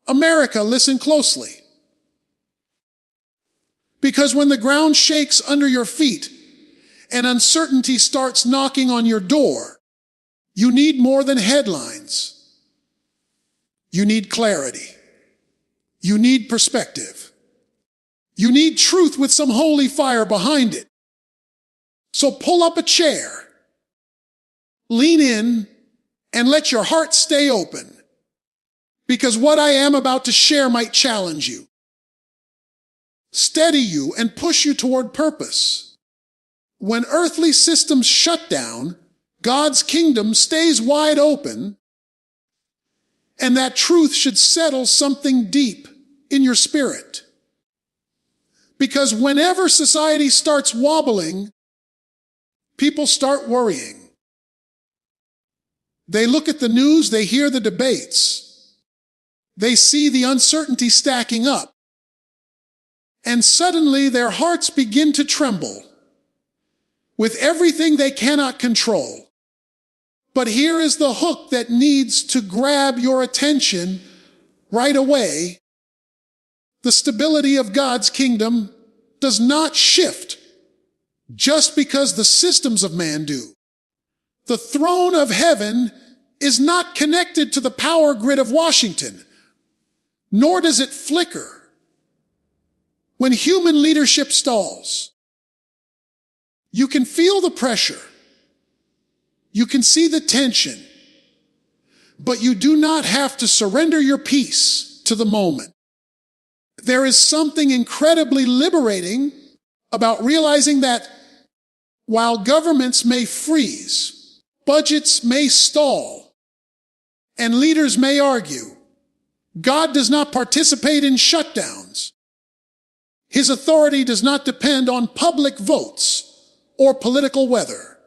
America, listen closely. Because when the ground shakes under your feet and uncertainty starts knocking on your door, you need more than headlines. You need clarity. You need perspective. You need truth with some holy fire behind it. So pull up a chair, lean in, and let your heart stay open, because what I am about to share might challenge you, steady you, and push you toward purpose. When earthly systems shut down, God's kingdom stays wide open, and that truth should settle something deep in your spirit. Because whenever society starts wobbling, people start worrying. They look at the news, they hear the debates, they see the uncertainty stacking up, and suddenly their hearts begin to tremble with everything they cannot control. But here is the hook that needs to grab your attention right away. The stability of God's kingdom does not shift just because the systems of man do. The throne of heaven is not connected to the power grid of Washington, nor does it flicker when human leadership stalls. You can feel the pressure. You can see the tension, but you do not have to surrender your peace to the moment. There is something incredibly liberating about realizing that while governments may freeze, budgets may stall, and leaders may argue, God does not participate in shutdowns. His authority does not depend on public votes or political weather.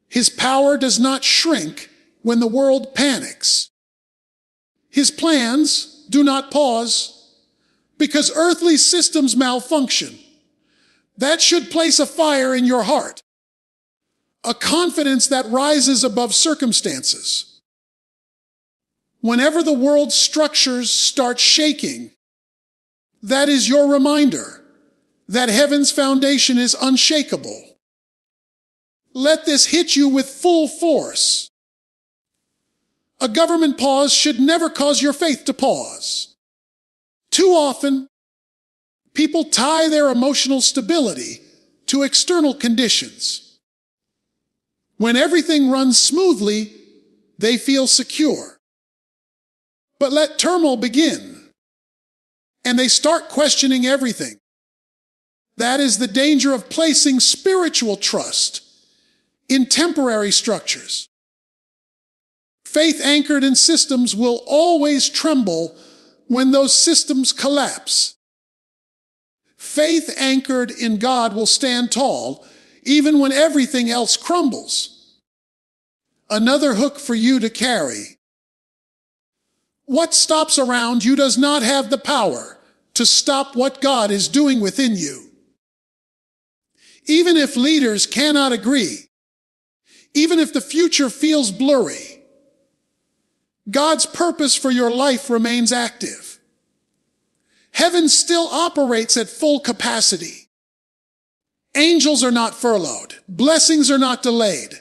His power does not shrink when the world panics. His plans do not pause because earthly systems malfunction. That should place a fire in your heart, a confidence that rises above circumstances. Whenever the world's structures start shaking, that is your reminder that heaven's foundation is unshakable. Let this hit you with full force. A government pause should never cause your faith to pause. Too often, people tie their emotional stability to external conditions. When everything runs smoothly, they feel secure. But let turmoil begin, and they start questioning everything. That is the danger of placing spiritual trust in temporary structures. Faith anchored in systems will always tremble when those systems collapse. Faith anchored in God will stand tall even when everything else crumbles. Another hook for you to carry. What stops around you does not have the power to stop what God is doing within you. Even if leaders cannot agree, even if the future feels blurry, God's purpose for your life remains active. Heaven still operates at full capacity. Angels are not furloughed. Blessings are not delayed.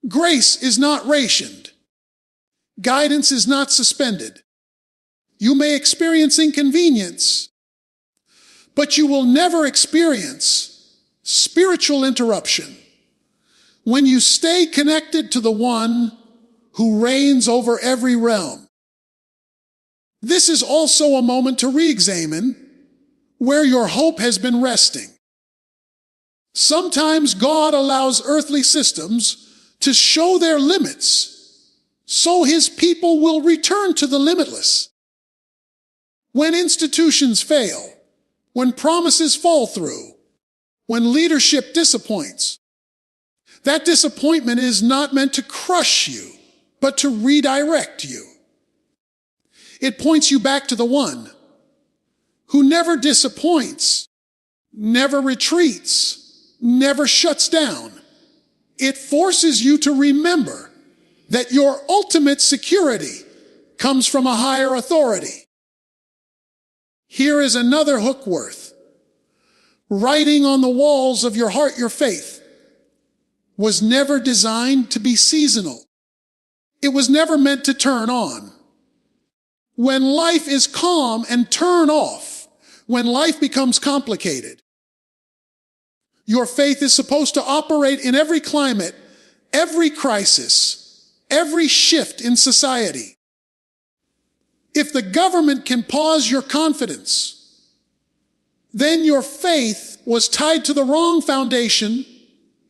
Grace is not rationed. Guidance is not suspended. You may experience inconvenience, but you will never experience spiritual interruption when you stay connected to the one who reigns over every realm. This is also a moment to re-examine where your hope has been resting. Sometimes God allows earthly systems to show their limits so his people will return to the limitless. When institutions fail, when promises fall through, when leadership disappoints, that disappointment is not meant to crush you, but to redirect you. It points you back to the one who never disappoints, never retreats, never shuts down. It forces you to remember that your ultimate security comes from a higher authority. Here is another hook worth. Writing on the walls of your heart your faith was never designed to be seasonal. It was never meant to turn on. When life is calm, and turn off when life becomes complicated. Your faith is supposed to operate in every climate, every crisis, every shift in society. If the government can pause your confidence, then your faith was tied to the wrong foundation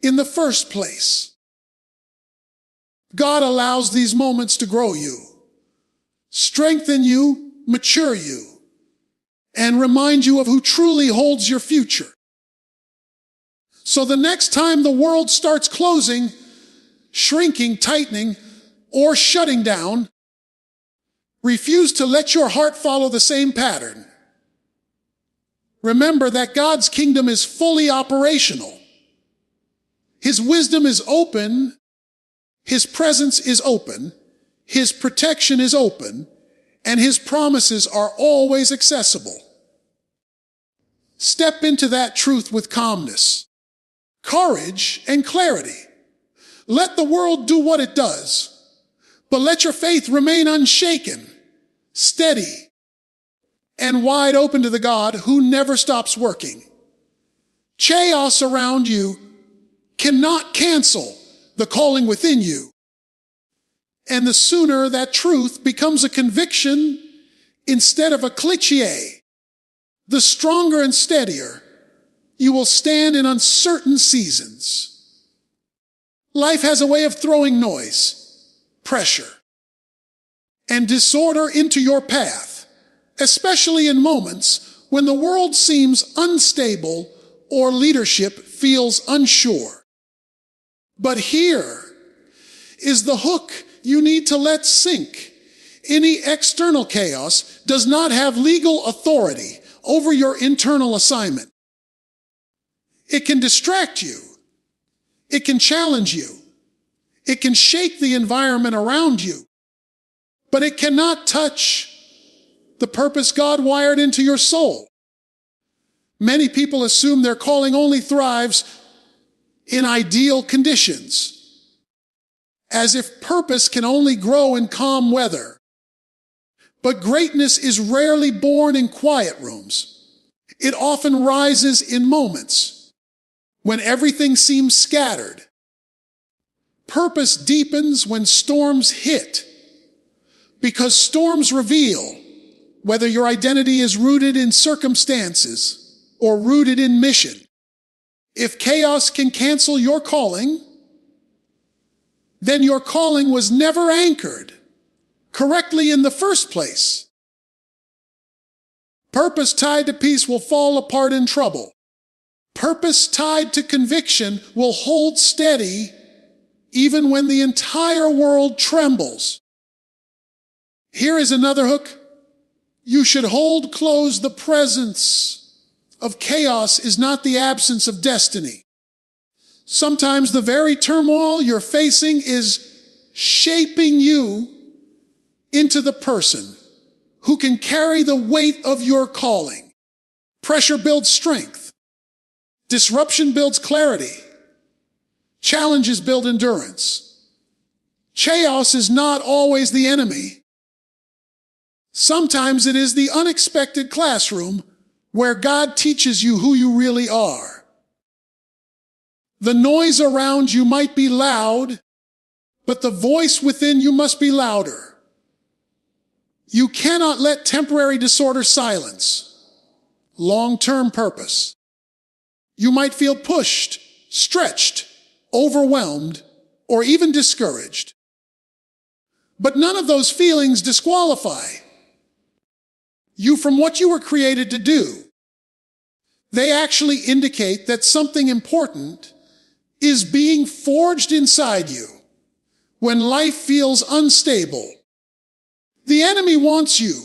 in the first place. God allows these moments to grow you, strengthen you, mature you, and remind you of who truly holds your future. So the next time the world starts closing, shrinking, tightening, or shutting down, refuse to let your heart follow the same pattern. Remember that God's kingdom is fully operational. His wisdom is open. His presence is open. His protection is open. And His promises are always accessible. Step into that truth with calmness, courage, and clarity. Let the world do what it does, but let your faith remain unshaken, steady, and wide open to the God who never stops working. Chaos around you cannot cancel the calling within you. And the sooner that truth becomes a conviction instead of a cliché, the stronger and steadier you will stand in uncertain seasons. Life has a way of throwing noise, pressure, and disorder into your path, especially in moments when the world seems unstable or leadership feels unsure. But here is the hook you need to let sink. Any external chaos does not have legal authority over your internal assignment. It can distract you. It can challenge you. It can shake the environment around you. But it cannot touch the purpose God wired into your soul. Many people assume their calling only thrives in ideal conditions, as if purpose can only grow in calm weather. But greatness is rarely born in quiet rooms. It often rises in moments when everything seems scattered. Purpose deepens when storms hit, because storms reveal whether your identity is rooted in circumstances or rooted in mission. If chaos can cancel your calling, then your calling was never anchored correctly in the first place. Purpose tied to peace will fall apart in trouble. Purpose tied to conviction will hold steady even when the entire world trembles. Here is another hook. You should hold close. The presence of chaos is not the absence of destiny. Sometimes the very turmoil you're facing is shaping you into the person who can carry the weight of your calling. Pressure builds strength. Disruption builds clarity. Challenges build endurance. Chaos is not always the enemy. Sometimes it is the unexpected classroom where God teaches you who you really are. The noise around you might be loud, but the voice within you must be louder. You cannot let temporary disorder silence long-term purpose. You might feel pushed, stretched, overwhelmed, or even discouraged. But none of those feelings disqualify you from what you were created to do. They actually indicate that something important is being forged inside you when life feels unstable. The enemy wants you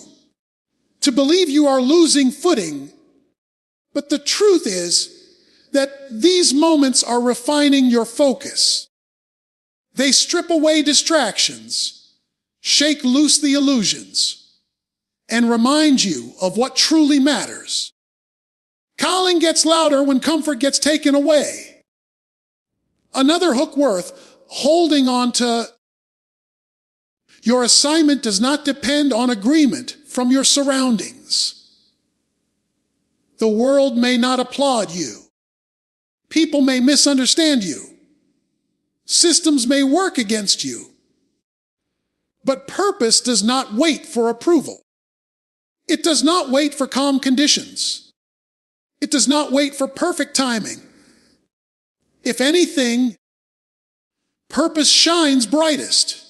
to believe you are losing footing, but the truth is that these moments are refining your focus. They strip away distractions, shake loose the illusions, and remind you of what truly matters. Calling gets louder when comfort gets taken away. Another hook worth holding on to. Your assignment does not depend on agreement from your surroundings. The world may not applaud you. People may misunderstand you. Systems may work against you. But purpose does not wait for approval. It does not wait for calm conditions. It does not wait for perfect timing. If anything, purpose shines brightest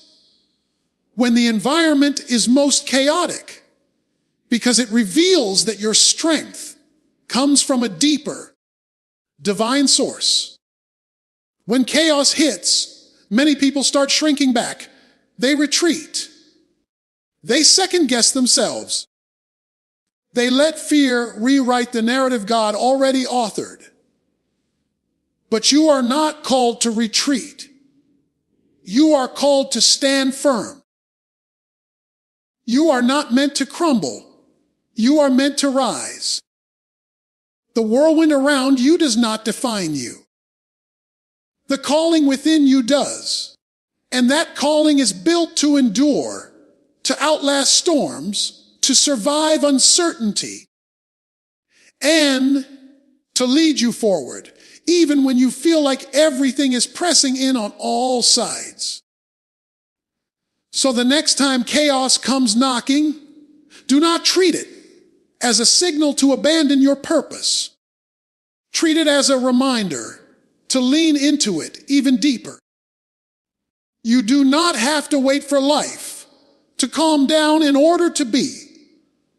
when the environment is most chaotic, because it reveals that your strength comes from a deeper, divine source. When chaos hits, many people start shrinking back. They retreat. They second-guess themselves. They let fear rewrite the narrative God already authored. But you are not called to retreat. You are called to stand firm. You are not meant to crumble. You are meant to rise. The whirlwind around you does not define you. The calling within you does. And that calling is built to endure, to outlast storms, to survive uncertainty, and to lead you forward, even when you feel like everything is pressing in on all sides. So the next time chaos comes knocking, do not treat it as a signal to abandon your purpose. Treat it as a reminder to lean into it even deeper. You do not have to wait for life to calm down in order to be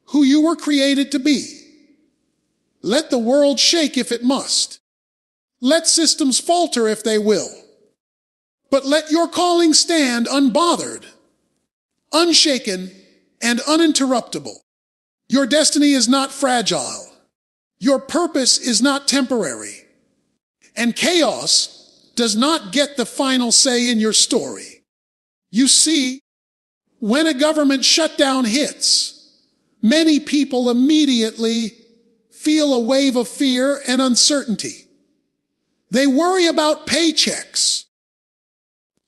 who you were created to be. Let the world shake if it must. Let systems falter if they will. But let your calling stand unbothered, unshaken, and uninterruptible. Your destiny is not fragile. Your purpose is not temporary. And chaos does not get the final say in your story. You see, when a government shutdown hits, many people immediately feel a wave of fear and uncertainty. They worry about paychecks,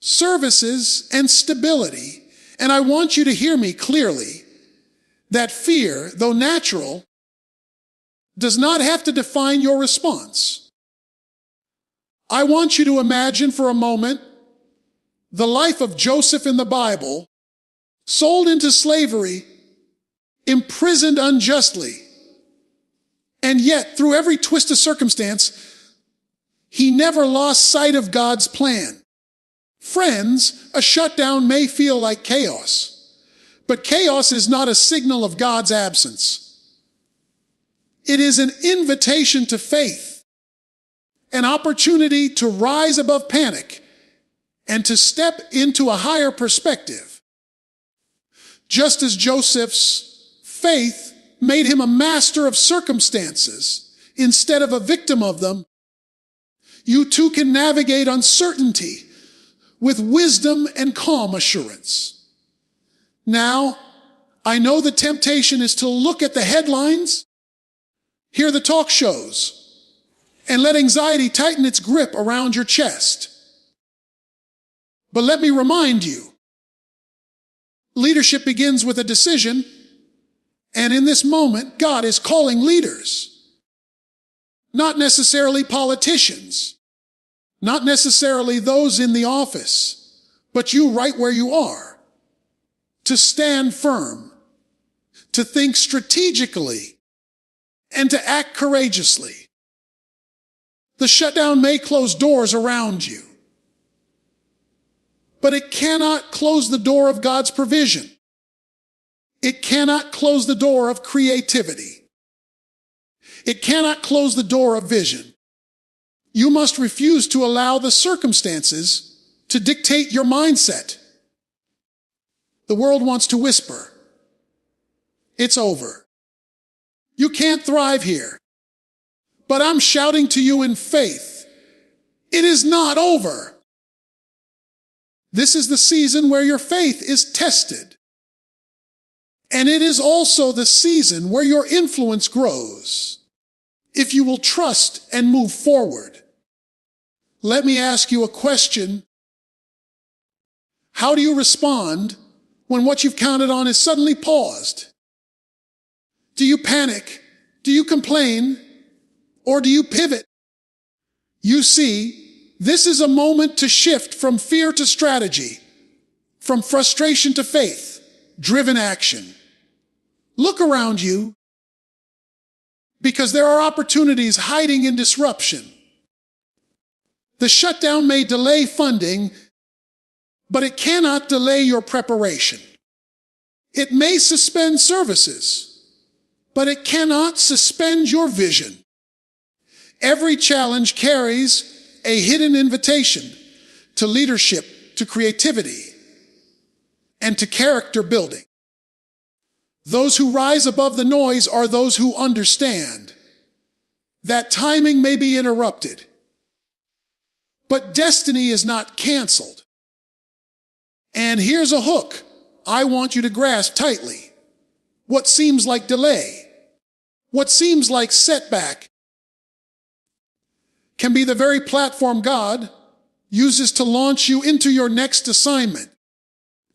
services, and stability. And I want you to hear me clearly that fear, though natural, does not have to define your response. I want you to imagine for a moment the life of Joseph in the Bible, sold into slavery, imprisoned unjustly, and yet through every twist of circumstance, he never lost sight of God's plan. Friends, a shutdown may feel like chaos, but chaos is not a signal of God's absence. It is an invitation to faith, an opportunity to rise above panic and to step into a higher perspective. Just as Joseph's faith made him a master of circumstances instead of a victim of them, you too can navigate uncertainty with wisdom and calm assurance. Now, I know the temptation is to look at the headlines, hear the talk shows, and let anxiety tighten its grip around your chest. But let me remind you, leadership begins with a decision, and in this moment, God is calling leaders, not necessarily politicians, not necessarily those in the office, but you right where you are, to stand firm, to think strategically, and to act courageously. The shutdown may close doors around you, but it cannot close the door of God's provision. It cannot close the door of creativity. It cannot close the door of vision. You must refuse to allow the circumstances to dictate your mindset. The world wants to whisper, "It's over. You can't thrive here." But I'm shouting to you in faith, it is not over. This is the season where your faith is tested. And it is also the season where your influence grows, if you will trust and move forward. Let me ask you a question. How do you respond when what you've counted on is suddenly paused? Do you panic? Do you complain? Or do you pivot? You see, this is a moment to shift from fear to strategy, from frustration to faith-driven action. Look around you, because there are opportunities hiding in disruption. The shutdown may delay funding, but it cannot delay your preparation. It may suspend services, but it cannot suspend your vision. Every challenge carries a hidden invitation to leadership, to creativity, and to character building. Those who rise above the noise are those who understand that timing may be interrupted, but destiny is not canceled. And here's a hook I want you to grasp tightly. What seems like delay, what seems like setback, can be the very platform God uses to launch you into your next assignment.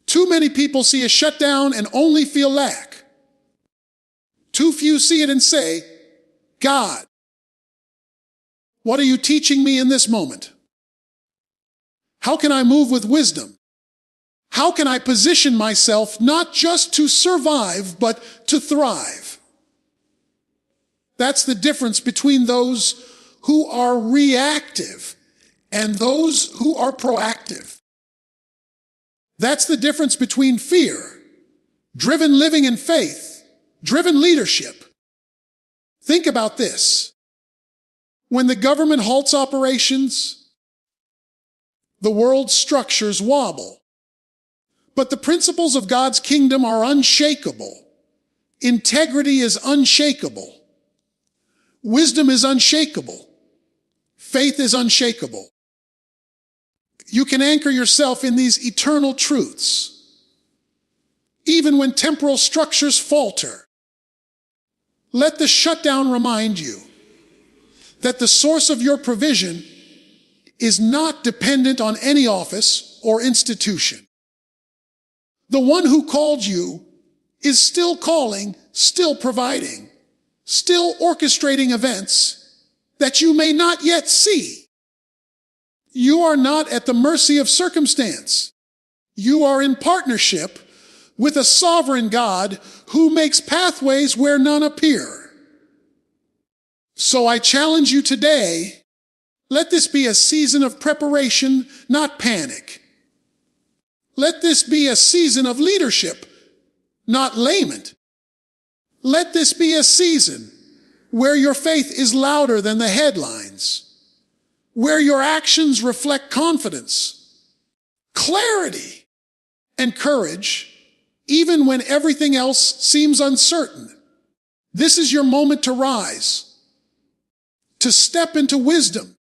Too many people see a shutdown and only feel lack. Too few see it and say, God, what are you teaching me in this moment? How can I move with wisdom? How can I position myself not just to survive, but to thrive? That's the difference between those who are reactive and those who are proactive. That's the difference between fear, driven living in faith, driven leadership. Think about this. When the government halts operations, the world's structures wobble. But the principles of God's kingdom are unshakable. Integrity is unshakable. Wisdom is unshakable. Faith is unshakable. You can anchor yourself in these eternal truths, even when temporal structures falter. Let the shutdown remind you that the source of your provision is not dependent on any office or institution. The one who called you is still calling, still providing, still orchestrating events that you may not yet see. You are not at the mercy of circumstance. You are in partnership with a sovereign God who makes pathways where none appear. So I challenge you today, let this be a season of preparation, not panic. Let this be a season of leadership, not layment. Let this be a season where your faith is louder than the headlines, where your actions reflect confidence, clarity, and courage, even when everything else seems uncertain. This is your moment to rise, to step into wisdom,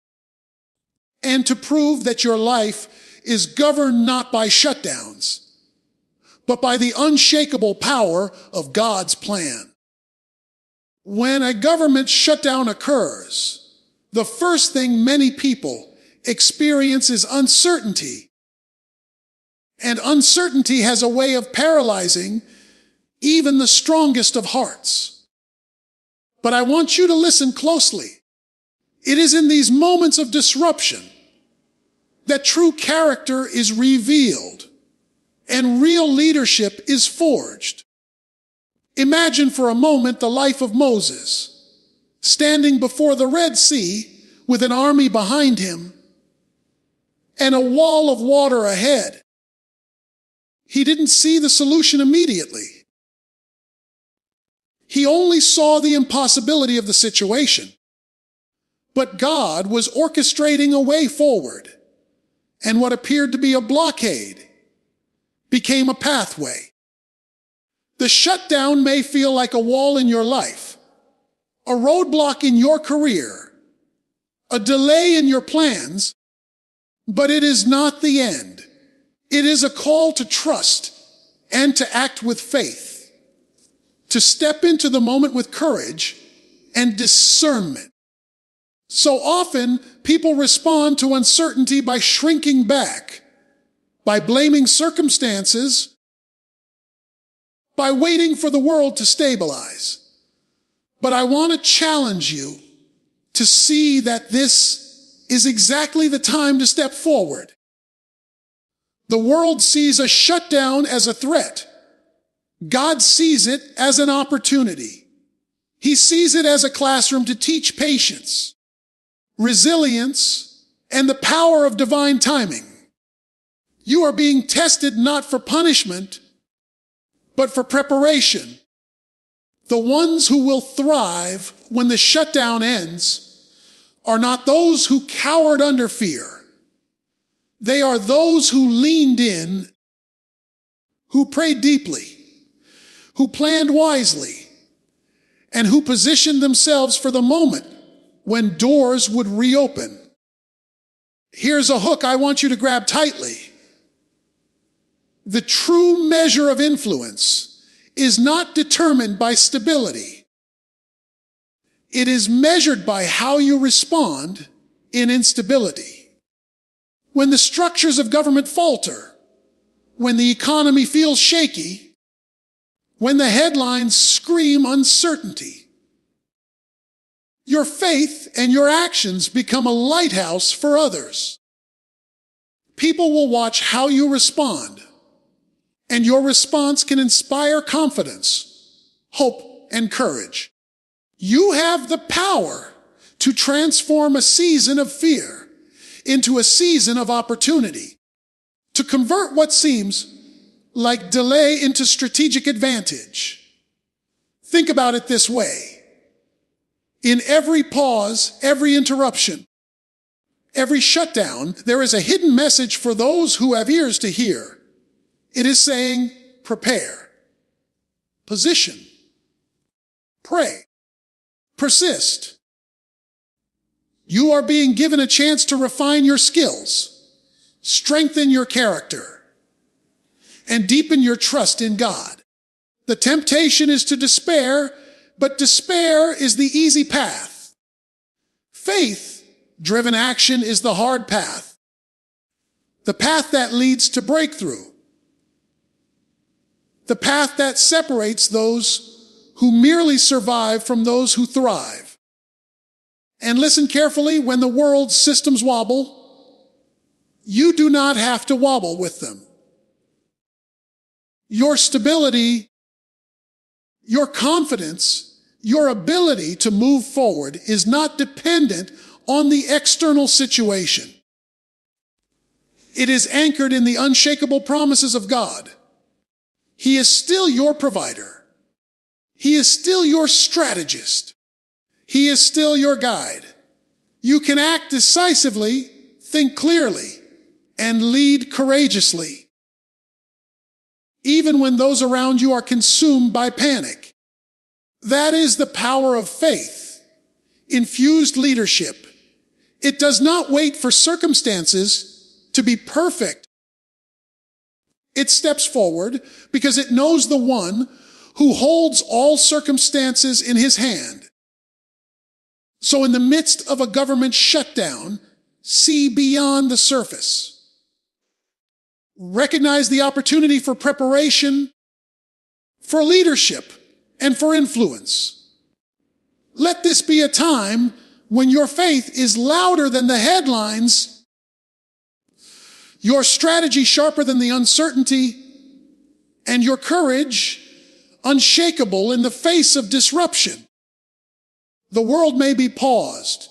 and to prove that your life is governed not by shutdowns, but by the unshakable power of God's plan. When a government shutdown occurs, the first thing many people experience is uncertainty. And uncertainty has a way of paralyzing even the strongest of hearts. But I want you to listen closely. It is in these moments of disruption that true character is revealed and real leadership is forged. Imagine for a moment the life of Moses, standing before the Red Sea with an army behind him and a wall of water ahead. He didn't see the solution immediately. He only saw the impossibility of the situation. But God was orchestrating a way forward, and what appeared to be a blockade became a pathway. The shutdown may feel like a wall in your life, a roadblock in your career, a delay in your plans, but it is not the end. It is a call to trust and to act with faith, to step into the moment with courage and discernment. So often, people respond to uncertainty by shrinking back, by blaming circumstances, by waiting for the world to stabilize. But I want to challenge you to see that this is exactly the time to step forward. The world sees a shutdown as a threat. God sees it as an opportunity. He sees it as a classroom to teach patience, resilience, and the power of divine timing. You are being tested not for punishment, but for preparation. The ones who will thrive when the shutdown ends are not those who cowered under fear. They are those who leaned in, who prayed deeply, who planned wisely, and who positioned themselves for the moment when doors would reopen. Here's a hook I want you to grab tightly. The true measure of influence is not determined by stability. It is measured by how you respond in instability. When the structures of government falter, when the economy feels shaky, when the headlines scream uncertainty, your faith and your actions become a lighthouse for others. People will watch how you respond, and your response can inspire confidence, hope, and courage. You have the power to transform a season of fear into a season of opportunity, to convert what seems like delay into strategic advantage. Think about it this way. In every pause, every interruption, every shutdown, there is a hidden message for those who have ears to hear. It is saying, prepare, position, pray, persist. You are being given a chance to refine your skills, strengthen your character, and deepen your trust in God. The temptation is to despair, but despair is the easy path. Faith-driven action is the hard path, the path that leads to breakthrough, the path that separates those who merely survive from those who thrive. And listen carefully, when the world's systems wobble, you do not have to wobble with them. Your stability, your confidence, your ability to move forward is not dependent on the external situation. It is anchored in the unshakable promises of God. He is still your provider. He is still your strategist. He is still your guide. You can act decisively, think clearly, and lead courageously, even when those around you are consumed by panic. That is the power of faith, infused leadership. It does not wait for circumstances to be perfect. It steps forward because it knows the one who holds all circumstances in his hand. So in the midst of a government shutdown, see beyond the surface. Recognize the opportunity for preparation, for leadership, and for influence. Let this be a time when your faith is louder than the headlines, your strategy sharper than the uncertainty, and your courage unshakable in the face of disruption. The world may be paused,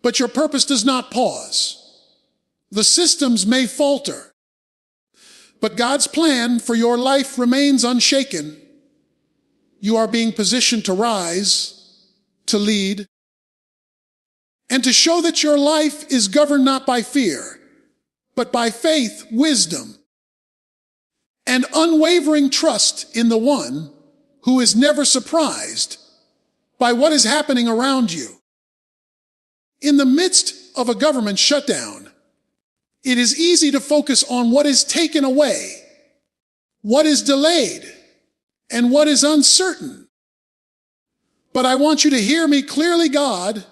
but your purpose does not pause. The systems may falter, but God's plan for your life remains unshaken. You are being positioned to rise, to lead, and to show that your life is governed not by fear, but by faith, wisdom, and unwavering trust in the one who is never surprised by what is happening around you. In the midst of a government shutdown, It is easy to focus on what is taken away, what is delayed, and what is uncertain. But I want you to hear me clearly. God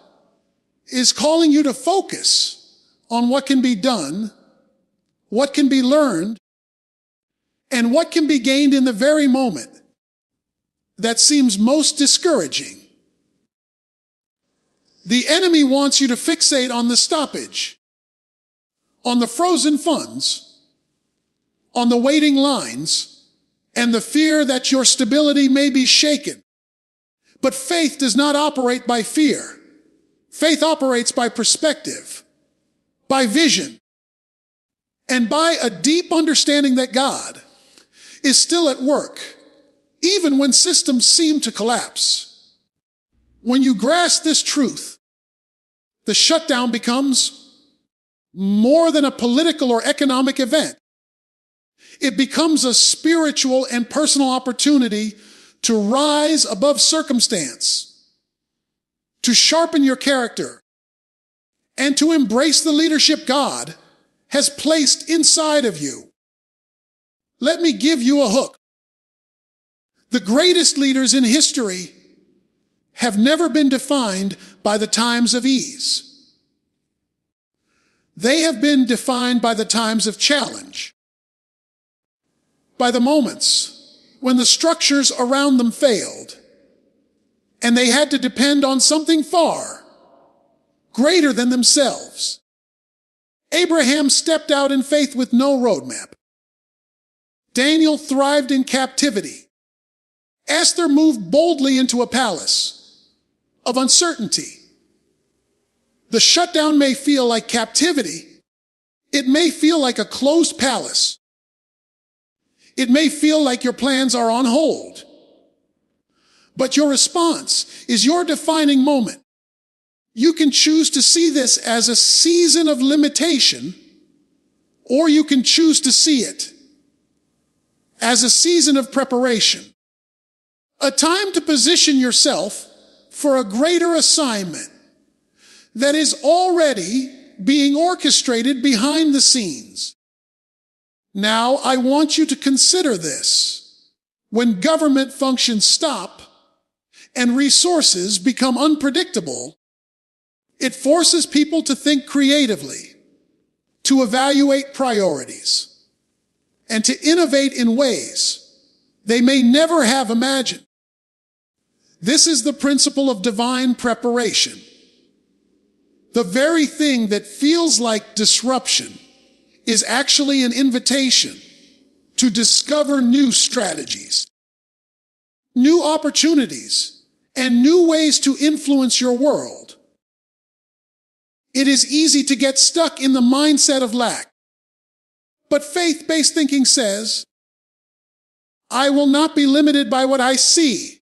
is calling you to focus on what can be done, what can be learned, and what can be gained in the very moment that seems most discouraging. The enemy wants you to fixate on the stoppage, on the frozen funds, on the waiting lines, and the fear that your stability may be shaken. But faith does not operate by fear. Faith operates by perspective, by vision, and by a deep understanding that God is still at work, even when systems seem to collapse. When you grasp this truth, the shutdown becomes more than a political or economic event. It becomes a spiritual and personal opportunity to rise above circumstance, to sharpen your character, and to embrace the leadership God has placed inside of you. Let me give you a hook. The greatest leaders in history have never been defined by the times of ease. They have been defined by the times of challenge, by the moments when the structures around them failed, and they had to depend on something far greater than themselves. Abraham stepped out in faith with no roadmap. Daniel thrived in captivity. Esther moved boldly into a palace of uncertainty. The shutdown may feel like captivity. It may feel like a closed palace. It may feel like your plans are on hold. But your response is your defining moment. You can choose to see this as a season of limitation, or you can choose to see it as a season of preparation. A time to position yourself for a greater assignment that is already being orchestrated behind the scenes. Now, I want you to consider this. When government functions stop and resources become unpredictable, it forces people to think creatively, to evaluate priorities, and to innovate in ways they may never have imagined. This is the principle of divine preparation. The very thing that feels like disruption is actually an invitation to discover new strategies, new opportunities, and new ways to influence your world. It is easy to get stuck in the mindset of lack. But faith-based thinking says, I will not be limited by what I see.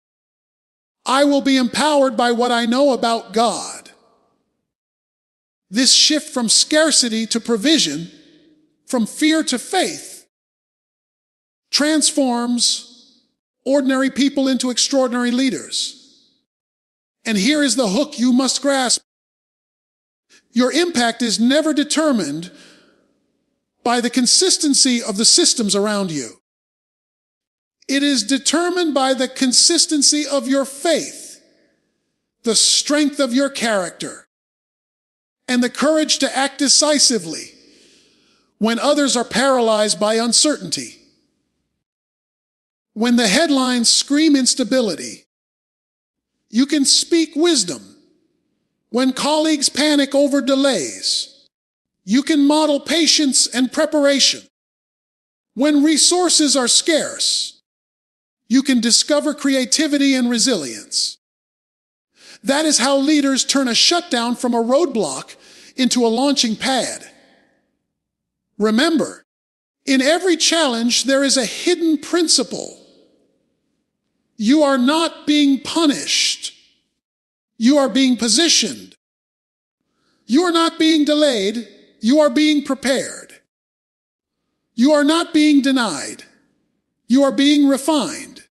I will be empowered by what I know about God. This shift from scarcity to provision, from fear to faith, transforms ordinary people into extraordinary leaders. And here is the hook you must grasp. Your impact is never determined by the consistency of the systems around you. It is determined by the consistency of your faith, the strength of your character, and the courage to act decisively when others are paralyzed by uncertainty. When the headlines scream instability, you can speak wisdom. When colleagues panic over delays, you can model patience and preparation. When resources are scarce, you can discover creativity and resilience. That is how leaders turn a shutdown from a roadblock into a launching pad. Remember, in every challenge, there is a hidden principle. You are not being punished. You are being positioned. You are not being delayed. You are being prepared. You are not being denied. You are being refined.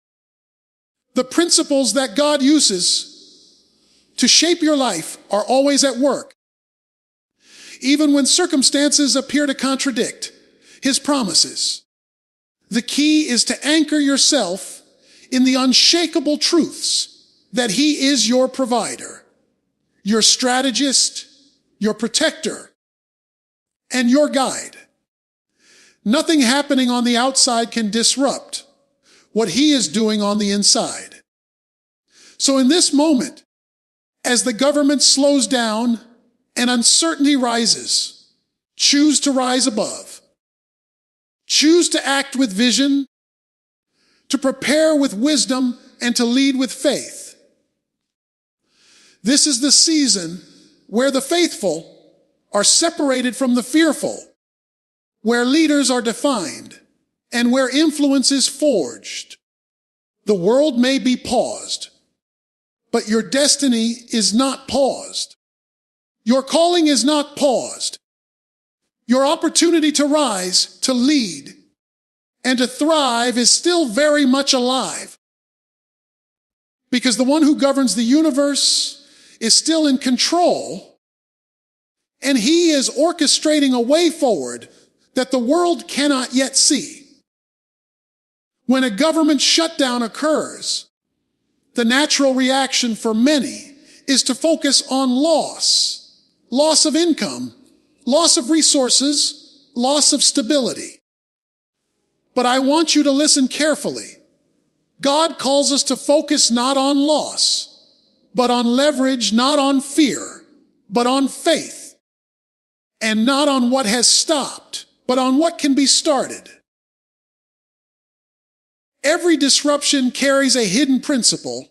The principles that God uses to shape your life are always at work. even when circumstances appear to contradict his promises. The key is to anchor yourself in the unshakable truths that he is your provider, your strategist, your protector, and your guide. Nothing happening on the outside can disrupt what he is doing on the inside. So in this moment, as the government slows down and uncertainty rises, choose to rise above. Choose to act with vision, to prepare with wisdom, and to lead with faith. This is the season where the faithful are separated from the fearful, where leaders are defined, and where influence is forged. The world may be paused, but your destiny is not paused. Your calling is not paused. Your opportunity to rise, to lead, and to thrive is still very much alive. Because the one who governs the universe is still in control, and he is orchestrating a way forward that the world cannot yet see. When a government shutdown occurs, the natural reaction for many is to focus on loss of income, loss of resources, loss of stability. But I want you to listen carefully. God calls us to focus not on loss, but on leverage, not on fear, but on faith, and not on what has stopped, but on what can be started. Every disruption carries a hidden principle,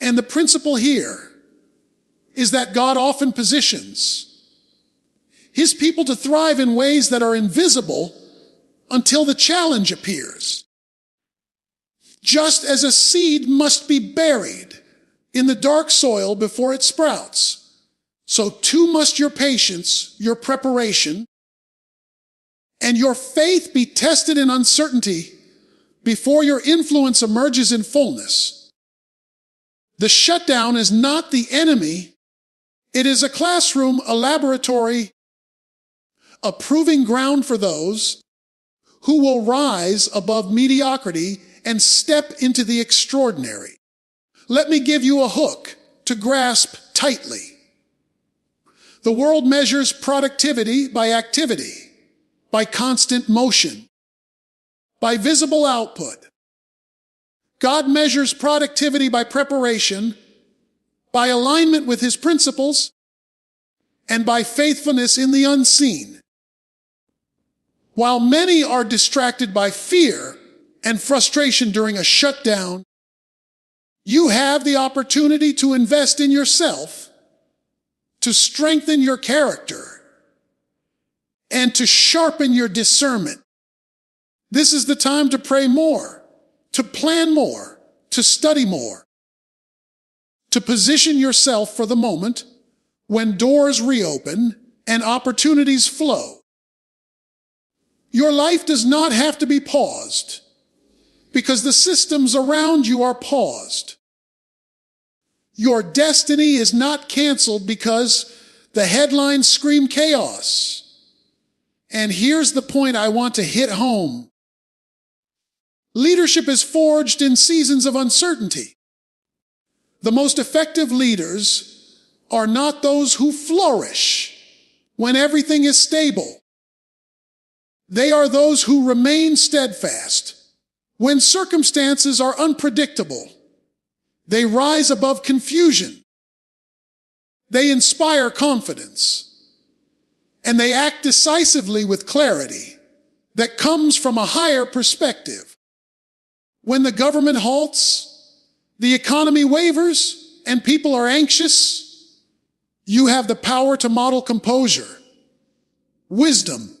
and the principle here is that God often positions his people to thrive in ways that are invisible until the challenge appears. Just as a seed must be buried in the dark soil before it sprouts, so too must your patience, your preparation, and your faith be tested in uncertainty before your influence emerges in fullness. The shutdown is not the enemy. It is a classroom, a laboratory, a proving ground for those who will rise above mediocrity and step into the extraordinary. Let me give you a hook to grasp tightly. The world measures productivity by activity, by constant motion, by visible output. God measures productivity by preparation, by alignment with his principles, and by faithfulness in the unseen. While many are distracted by fear and frustration during a shutdown, you have the opportunity to invest in yourself, to strengthen your character, and to sharpen your discernment. This is the time to pray more, to plan more, to study more, to position yourself for the moment when doors reopen and opportunities flow. Your life does not have to be paused because the systems around you are paused. Your destiny is not canceled because the headlines scream chaos. And here's the point I want to hit home. Leadership is forged in seasons of uncertainty. The most effective leaders are not those who flourish when everything is stable. They are those who remain steadfast when circumstances are unpredictable. They rise above confusion. They inspire confidence. And they act decisively with clarity that comes from a higher perspective. When the government halts, the economy wavers, and people are anxious, you have the power to model composure, wisdom,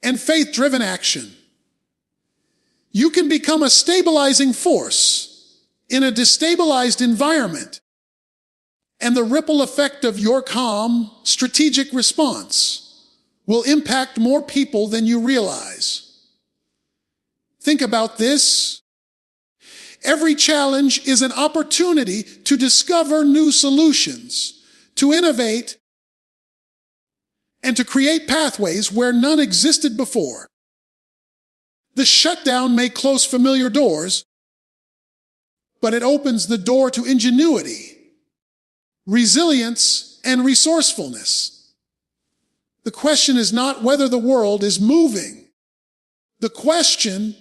and faith-driven action. You can become a stabilizing force in a destabilized environment, and the ripple effect of your calm, strategic response will impact more people than you realize. Think about this. Every challenge is an opportunity to discover new solutions, to innovate, and to create pathways where none existed before. The shutdown may close familiar doors, but it opens the door to ingenuity, resilience, and resourcefulness. The question is not whether the world is moving. The question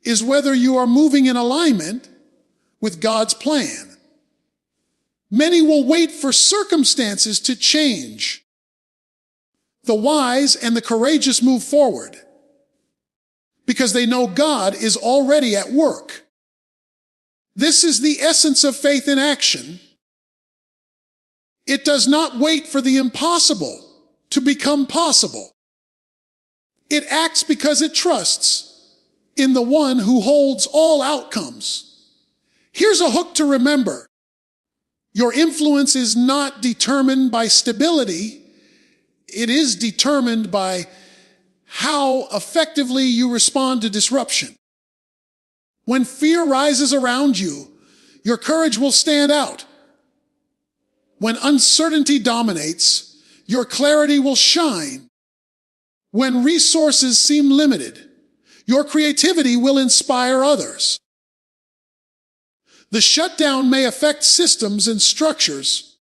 is whether you are moving in alignment with God's plan. Many will wait for circumstances to change. The wise and the courageous move forward because they know God is already at work. This is the essence of faith in action. It does not wait for the impossible to become possible. It acts because it trusts in the one who holds all outcomes. Here's a hook to remember. Your influence is not determined by stability. It is determined by how effectively you respond to disruption. When fear rises around you, your courage will stand out. When uncertainty dominates, your clarity will shine. When resources seem limited, your creativity will inspire others. The shutdown may affect systems and structures,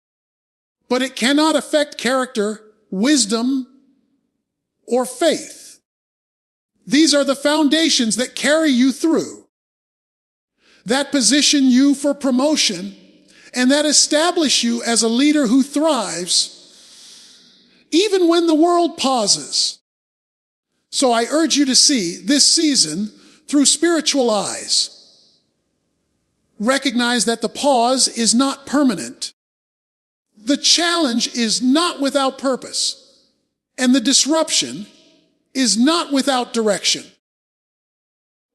but it cannot affect character, wisdom, or faith. These are the foundations that carry you through, that position you for promotion, and that establish you as a leader who thrives even when the world pauses. So I urge you to see this season through spiritual eyes. Recognize that the pause is not permanent. The challenge is not without purpose, and the disruption is not without direction.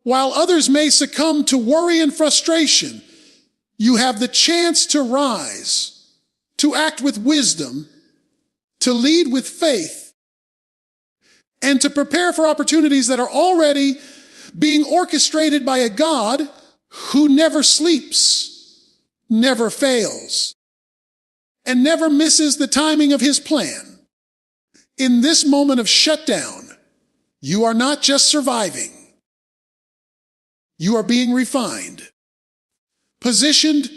While others may succumb to worry and frustration, you have the chance to rise, to act with wisdom, to lead with faith, and to prepare for opportunities that are already being orchestrated by a God who never sleeps, never fails, and never misses the timing of his plan. In this moment of shutdown, you are not just surviving. You are being refined, positioned,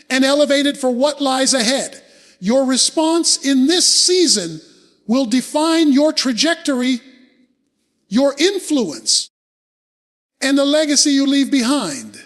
and elevated for what lies ahead. Your response in this season will define your trajectory, your influence, and the legacy you leave behind.